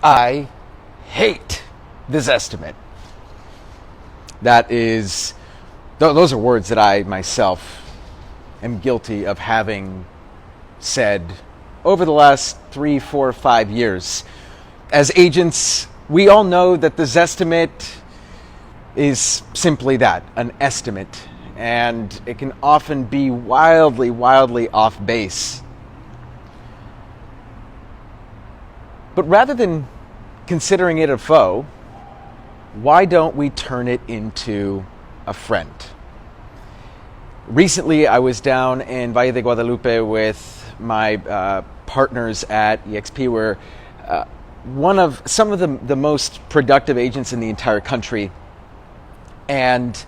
I hate the Zestimate. Those are words that I myself am guilty of having said over the last 3, 4, 5 years. As agents, we all know that the Zestimate is simply that, an estimate, and it can often be wildly, wildly off base. But rather than considering it a foe, why don't we turn it into a friend? Recently, I was down in Valle de Guadalupe with my partners at EXP. We're some of the most productive agents in the entire country. And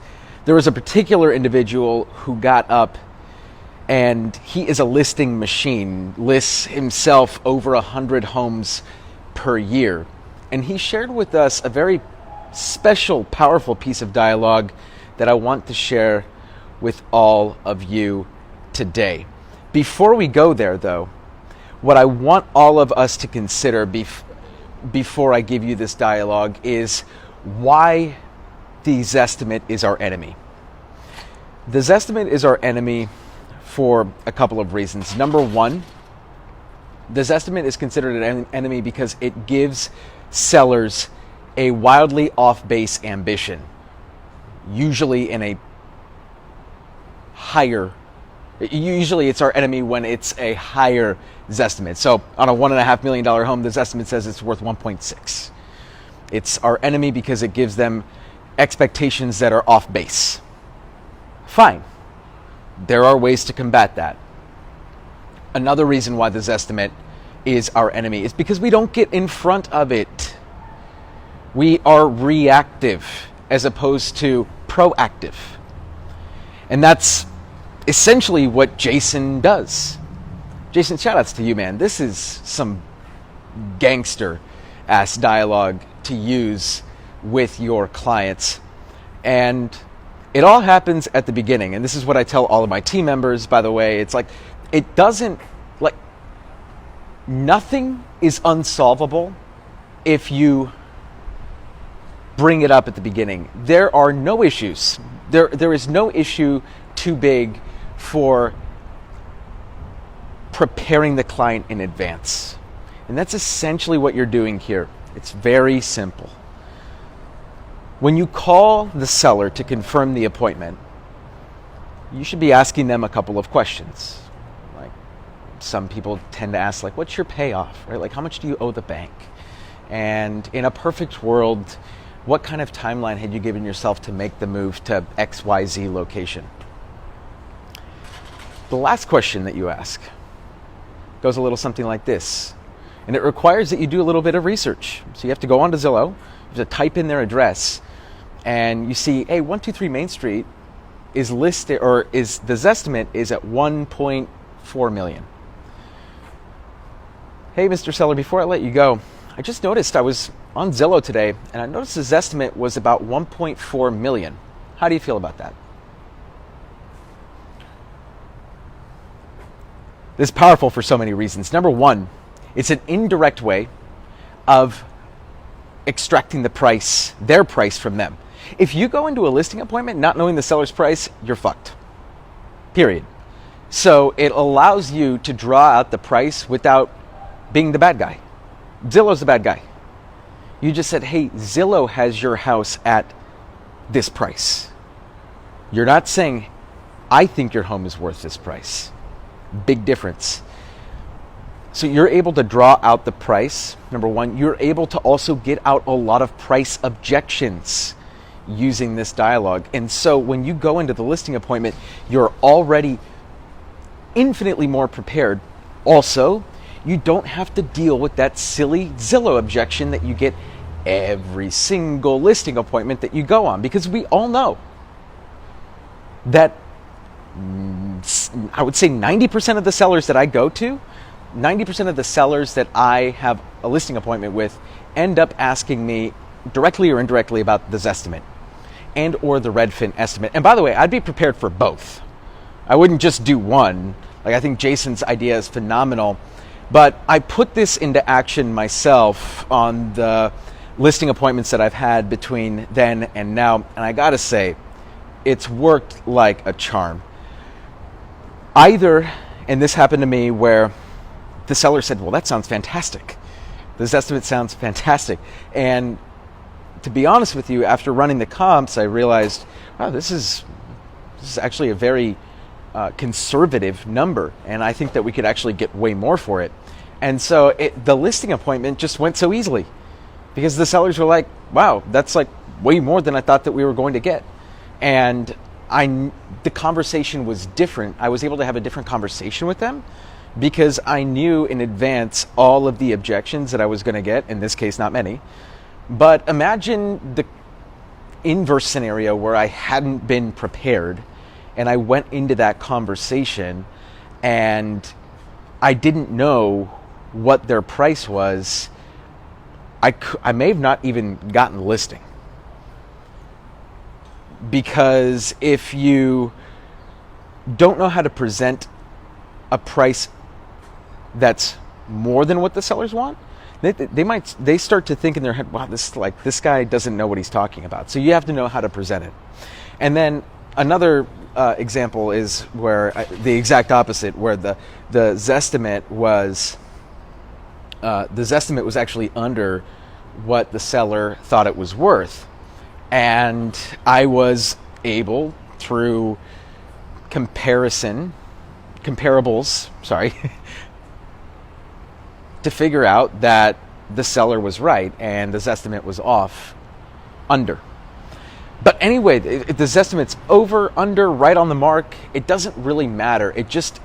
there was a particular individual who got up, and he is a listing machine, lists himself over 100 homes per year. And he shared with us a very special, powerful piece of dialogue that I want to share with all of you today. Before we go there, though, what I want all of us to consider before I give you this dialogue is why the Zestimate is our enemy. The Zestimate is our enemy for a couple of reasons. Number one, the Zestimate is considered an enemy because it gives sellers a wildly off-base ambition, usually it's our enemy when it's a higher Zestimate. So on a $1.5 million home, the Zestimate says it's worth 1.6. It's our enemy because it gives them expectations that are off base. Fine. There are ways to combat that. Another reason why the Zestimate is our enemy is because we don't get in front of it. We are reactive as opposed to proactive. And that's essentially what Jason does. Jason, shout outs to you, man. This is some gangster ass dialogue to use with your clients. And it all happens at the beginning. And this is what I tell all of my team members, by the way. It's like, nothing is unsolvable if you bring it up at the beginning. There are no issues. There is no issue too big for preparing the client in advance. And that's essentially what you're doing here. It's very simple. When you call the seller to confirm the appointment, you should be asking them a couple of questions. Like, some people tend to ask, like, what's your payoff, right? Like, how much do you owe the bank? And in a perfect world, what kind of timeline had you given yourself to make the move to XYZ location? The last question that you ask goes a little something like this. And it requires that you do a little bit of research. So you have to go onto Zillow, you have to type in their address, and you see, hey, 123 Main Street is listed, or is the Zestimate is at 1.4 million. Hey, Mr. Seller, before I let you go, I just noticed I was on Zillow today, and I noticed the Zestimate was about 1.4 million. How do you feel about that? This is powerful for so many reasons. Number one, it's an indirect way of extracting the price, their price from them. If you go into a listing appointment not knowing the seller's price, you're fucked. Period. So it allows you to draw out the price without being the bad guy. Zillow's the bad guy. You just said, hey, Zillow has your house at this price. You're not saying, I think your home is worth this price. Big difference. So you're able to draw out the price, number one. You're able to also get out a lot of price objections using this dialogue. And so when you go into the listing appointment, you're already infinitely more prepared. Also, you don't have to deal with that silly Zillow objection that you get every single listing appointment that you go on. Because we all know that I would say 90% of the sellers that I go to, 90% of the sellers that I have a listing appointment with end up asking me directly or indirectly about the Zestimate and or the Redfin estimate. And by the way, I'd be prepared for both. I wouldn't just do one. Like, I think Jason's idea is phenomenal. But I put this into action myself on the listing appointments that I've had between then and now, and I gotta say, it's worked like a charm. Either, and this happened to me where the seller said, well, that sounds fantastic. This estimate sounds fantastic. And to be honest with you, after running the comps, I realized, wow, this is actually a very conservative number, and I think that we could actually get way more for it. And so the listing appointment just went so easily because the sellers were like, wow, that's like way more than I thought that we were going to get. And the conversation was different. I was able to have a different conversation with them because I knew in advance all of the objections that I was going to get, in this case, not many. But imagine the inverse scenario where I hadn't been prepared and I went into that conversation and I didn't know what their price was. I may have not even gotten the listing. Because if you don't know how to present a price that's more than what the sellers want, they start to think in their head, wow, this guy doesn't know what he's talking about. So you have to know how to present it. And then another example is where the exact opposite, where the Zestimate was actually under what the seller thought it was worth. And I was able, through comparables, to figure out that the seller was right and the Zestimate was off under. But anyway, if the Zestimate's over, under, right on the mark, it doesn't really matter. It just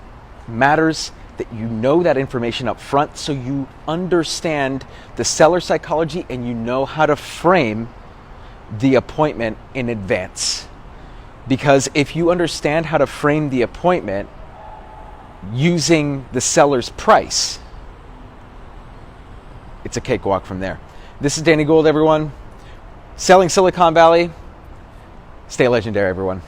matters that you know that information up front so you understand the seller psychology and you know how to frame the appointment in advance. Because if you understand how to frame the appointment using the seller's price, it's a cakewalk from there. This is Danny Gould, everyone. Selling Silicon Valley. Stay legendary, everyone.